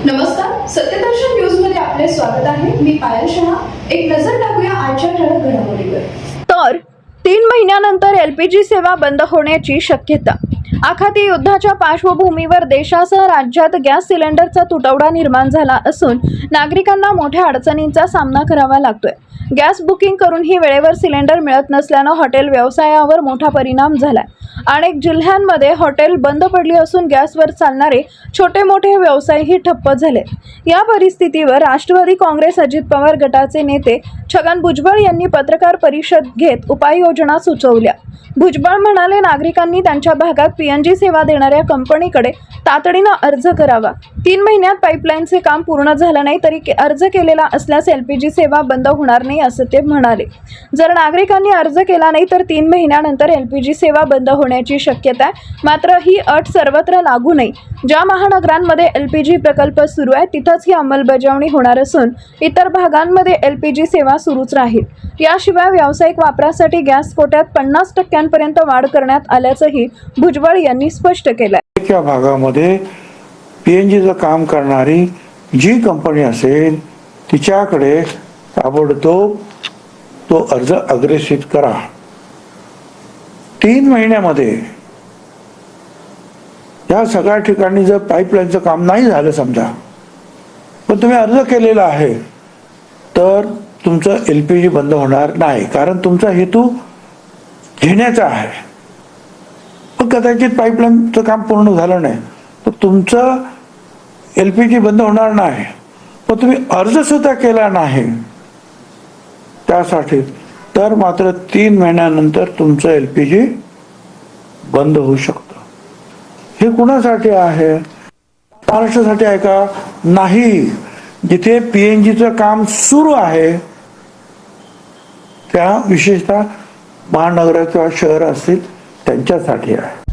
नमस्कार, सत्यदर्शन न्यूज मध्ये आपले स्वागत आहे. मी पायल शहा. एक नजर टाकूया आजच्या ठळक घडामोडीवर. तर 3 महिन्यानंतर एलपीजी सेवा बंद होण्याची शक्यता. आखाती युद्धाच्या पार्श्वभूमीवर देशासह राज्यात गॅस सिलेंडरचा तुटवडा निर्माण झाला असून नागरिकांना मोठ्या अडचणींचा सामना करावा लागतोय. गॅस बुकिंग करूनही वेळेवर सिलेंडर मिळत नसल्यानं हॉटेल व्यवसायावर मोठा परिणाम झालाय. अनेक जिल्ह्यांमध्ये हॉटेल बंद पडली असून गॅसवर चालणारे छोटे मोठे व्यवसायही ठप्प झाले. या परिस्थितीवर राष्ट्रवादी काँग्रेस अजित पवार गटाचे नेते छगन भुजबळ यांनी पत्रकार परिषद घेत उपाययोजना सुचवल्या. भुजबळ म्हणाले, नागरिकांनी त्यांच्या भागात पीएनजी सेवा देणाऱ्या कंपनीकडे तातडीनं अर्ज करावा. 3 महिन्यात पाईपलाईनचे काम पूर्ण झालं नाही तरी अर्ज केलेला असल्यास एलपीजी सेवा बंद होणार नाही असं ते म्हणाले. जर नागरिकांनी अर्ज केला नाही तर 3 महिन्यानंतर एलपीजी सेवा बंद होण्याची शक्यता आहे. मात्र ही अट सर्वत्र लागू नाही. ज्या महानगरांमध्ये एलपीजी प्रकल्प सुरू आहे तिथंच ही अंमलबजावणी होणार असून इतर भागांमध्ये एलपीजी सेवा सुरूच राहील. याशिवाय व्यावसायिक वापरासाठी गॅस कोट्यात 50% वाढ करण्यात आल्याचंही भुजबळ यांनी स्पष्ट केलं. त्या भागामध्ये पीएनजीचं काम करणारी जी कंपनी असेल तिच्याकडे ताबडतोब तो अर्ज अग्रेसित करा. 3 महिन्यामध्ये या सगळ्या ठिकाणी जर पाईपलाईनचं काम नाही झालं समजा, पण तुम्ही अर्ज केलेला आहे, तर तुमचं एलपीजी बंद होणार नाही. कारण तुमचा हेतू घेण्याचा आहे. पण कदाचित पाईपलाईनचं काम पूर्ण झालं नाही तर तुमचं एलपीजी बंद होणार नाही. पण तुम्ही अर्ज सुद्धा केला नाही त्यासाठी, तर मात्र 3 महिन्यानंतर तुमचं एलपीजी बंद होऊ शकतं. हे कुणासाठी आहे? महाराष्ट्रासाठी आहे का? नाही. जिथे पीएनजीचं काम सुरू आहे त्या विशेषतः महानगर किंवा शहर असतील त्यांच्यासाठी आहे.